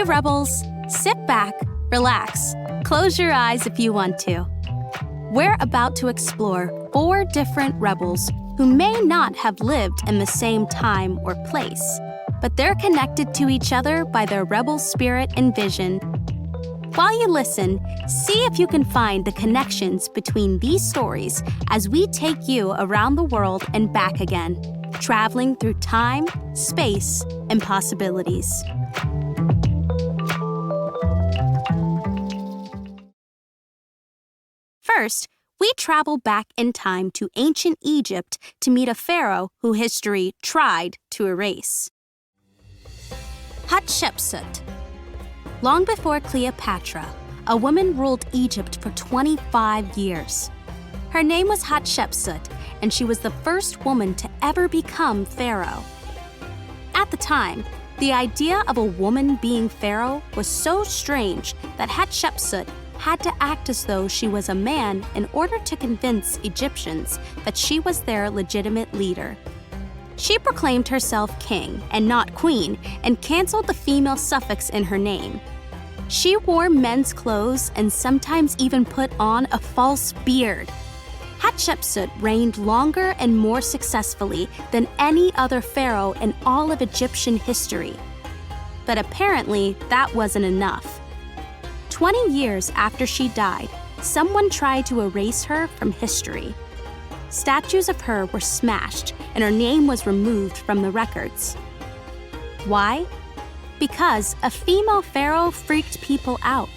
rebels, sit back, relax, close your eyes if you want to. We're about to explore 4 different rebels who may not have lived in the same time or place, but they're connected to each other by their rebel spirit and vision. While you listen, see if you can find the connections between these stories as we take you around the world and back again, traveling through time, space, and possibilities. First, we travel back in time to ancient Egypt to meet a pharaoh who history tried to erase. Hatshepsut. Long before Cleopatra, a woman ruled Egypt for 25 years. Her name was Hatshepsut, and she was the first woman to ever become pharaoh. At the time, the idea of a woman being pharaoh was so strange that Hatshepsut had to act as though she was a man in order to convince Egyptians that she was their legitimate leader. She proclaimed herself king and not queen and canceled the female suffix in her name. She wore men's clothes and sometimes even put on a false beard. Hatshepsut reigned longer and more successfully than any other pharaoh in all of Egyptian history. But apparently, that wasn't enough. 20 years after she died, someone tried to erase her from history. Statues of her were smashed, and her name was removed from the records. Why? Because a female pharaoh freaked people out.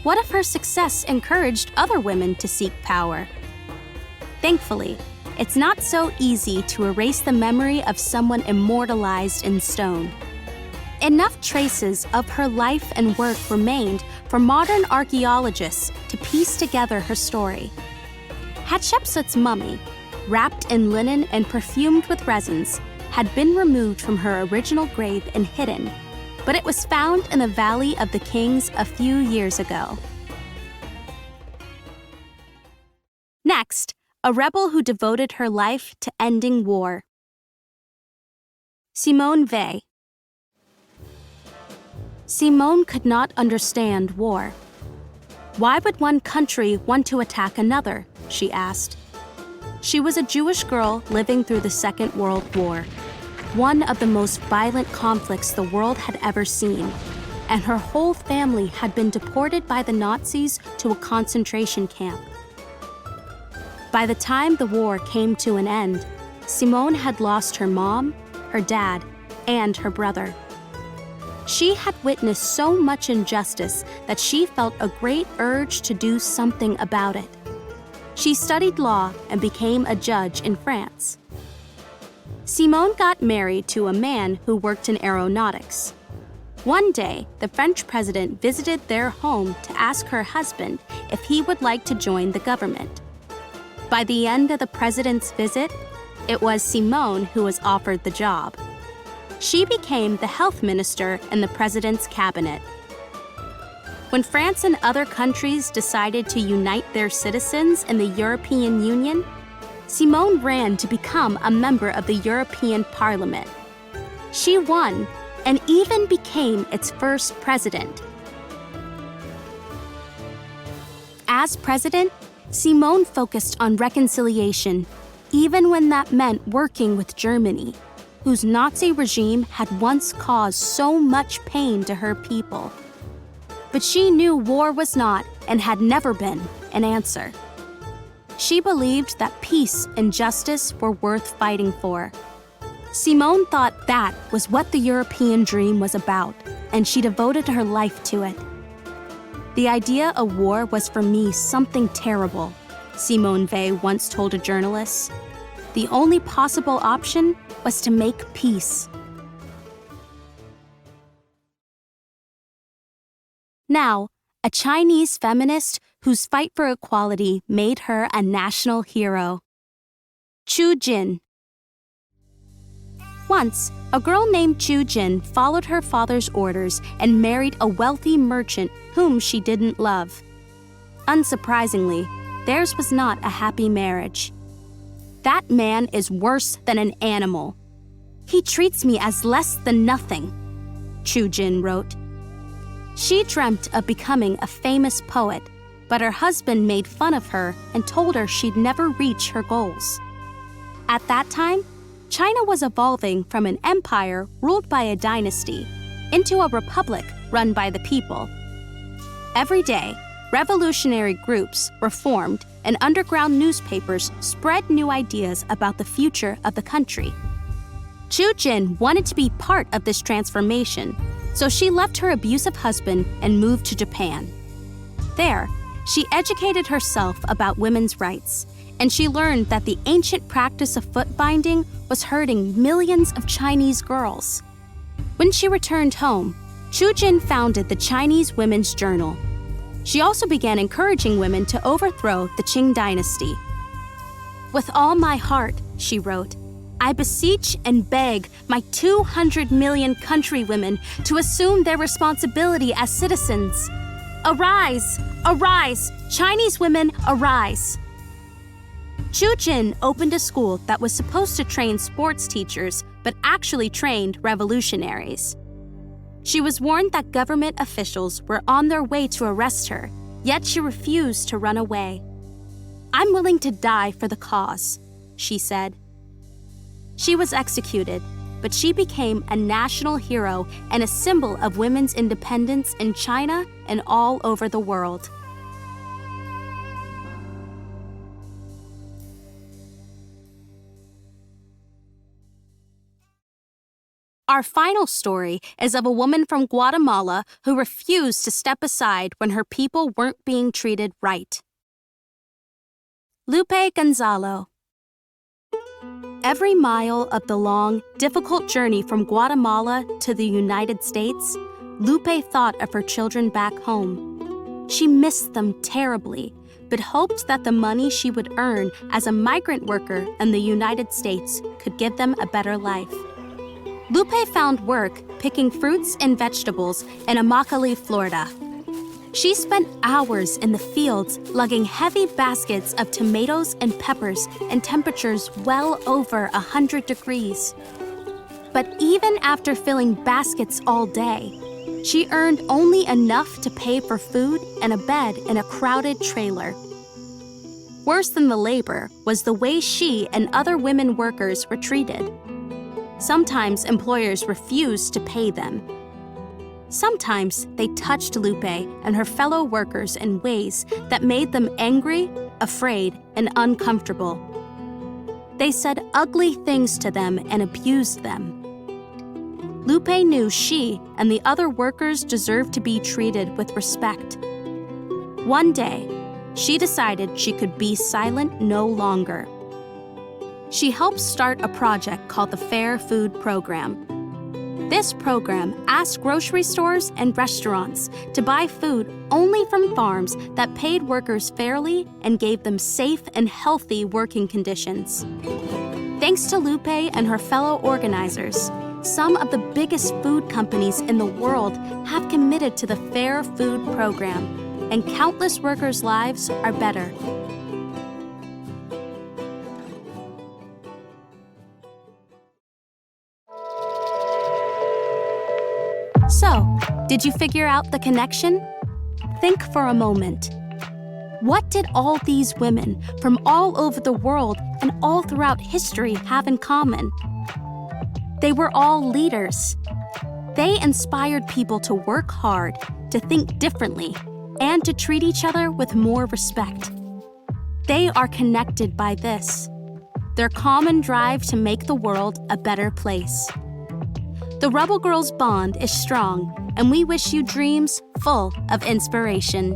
What if her success encouraged other women to seek power? Thankfully, it's not so easy to erase the memory of someone immortalized in stone. Enough traces of her life and work remained for modern archaeologists to piece together her story. Hatshepsut's mummy, wrapped in linen and perfumed with resins, had been removed from her original grave and hidden, but it was found in the Valley of the Kings a few years ago. Next, a rebel who devoted her life to ending war. Simone Weil. Simone could not understand war. Why would one country want to attack another? She asked. She was a Jewish girl living through the Second World War, one of the most violent conflicts the world had ever seen, and her whole family had been deported by the Nazis to a concentration camp. By the time the war came to an end, Simone had lost her mom, her dad, and her brother. She had witnessed so much injustice that she felt a great urge to do something about it. She studied law and became a judge in France. Simone got married to a man who worked in aeronautics. One day, the French president visited their home to ask her husband if he would like to join the government. By the end of the president's visit, it was Simone who was offered the job. She became the health minister in the president's cabinet. When France and other countries decided to unite their citizens in the European Union, Simone ran to become a member of the European Parliament. She won and even became its first president. As president, Simone focused on reconciliation, even when that meant working with Germany, whose Nazi regime had once caused so much pain to her people. But she knew war was not, and had never been, an answer. She believed that peace and justice were worth fighting for. Simone thought that was what the European dream was about, and she devoted her life to it. The idea of war was for me something terrible, Simone Weil once told a journalist. The only possible option was to make peace. Now, a Chinese feminist whose fight for equality made her a national hero. Chu Jin. Once, a girl named Chu Jin followed her father's orders and married a wealthy merchant whom she didn't love. Unsurprisingly, theirs was not a happy marriage. That man is worse than an animal. He treats me as less than nothing, Chu Jin wrote. She dreamt of becoming a famous poet, but her husband made fun of her and told her she'd never reach her goals. At that time, China was evolving from an empire ruled by a dynasty into a republic run by the people. Every day, revolutionary groups were formed and underground newspapers spread new ideas about the future of the country. Chu Jin wanted to be part of this transformation, so she left her abusive husband and moved to Japan. There, she educated herself about women's rights, and she learned that the ancient practice of foot binding was hurting millions of Chinese girls. When she returned home, Chu Jin founded the Chinese Women's Journal. She also began encouraging women to overthrow the Qing dynasty. "With all my heart," she wrote, "I beseech and beg my 200 million countrywomen to assume their responsibility as citizens. Arise! Arise! Chinese women, arise!" Chu Jin opened a school that was supposed to train sports teachers, but actually trained revolutionaries. She was warned that government officials were on their way to arrest her, yet she refused to run away. "I'm willing to die for the cause," she said. She was executed, but she became a national hero and a symbol of women's independence in China and all over the world. Our final story is of a woman from Guatemala who refused to step aside when her people weren't being treated right. Lupe Gonzalo. Every mile of the long, difficult journey from Guatemala to the United States, Lupe thought of her children back home. She missed them terribly, but hoped that the money she would earn as a migrant worker in the United States could give them a better life. Lupe found work picking fruits and vegetables in Immokalee, Florida. She spent hours in the fields lugging heavy baskets of tomatoes and peppers in temperatures well over 100 degrees. But even after filling baskets all day, she earned only enough to pay for food and a bed in a crowded trailer. Worse than the labor was the way she and other women workers were treated. Sometimes employers refused to pay them. Sometimes they touched Lupe and her fellow workers in ways that made them angry, afraid, and uncomfortable. They said ugly things to them and abused them. Lupe knew she and the other workers deserved to be treated with respect. One day, she decided she could be silent no longer. She helped start a project called the Fair Food Program. This program asked grocery stores and restaurants to buy food only from farms that paid workers fairly and gave them safe and healthy working conditions. Thanks to Lupe and her fellow organizers, some of the biggest food companies in the world have committed to the Fair Food Program, and countless workers' lives are better. So, did you figure out the connection? Think for a moment. What did all these women from all over the world and all throughout history have in common? They were all leaders. They inspired people to work hard, to think differently, and to treat each other with more respect. They are connected by this, their common drive to make the world a better place. The Rebel Girls bond is strong, and we wish you dreams full of inspiration.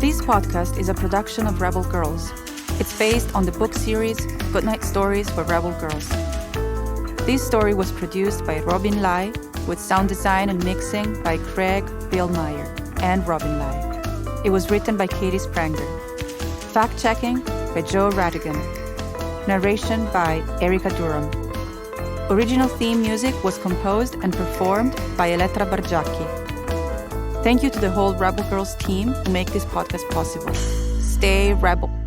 This podcast is a production of Rebel Girls. It's based on the book series Goodnight Stories for Rebel Girls. This story was produced by Robin Lai, with sound design and mixing by Craig Billmeier and Robin Lai. It was written by Katie Sprenger. Fact-checking by Joe Rhatigan. Narration by Erica Durham. Original theme music was composed and performed by Elettra Bargiacchi. Thank you to the whole Rebel Girls team who make this podcast possible. stay rebel.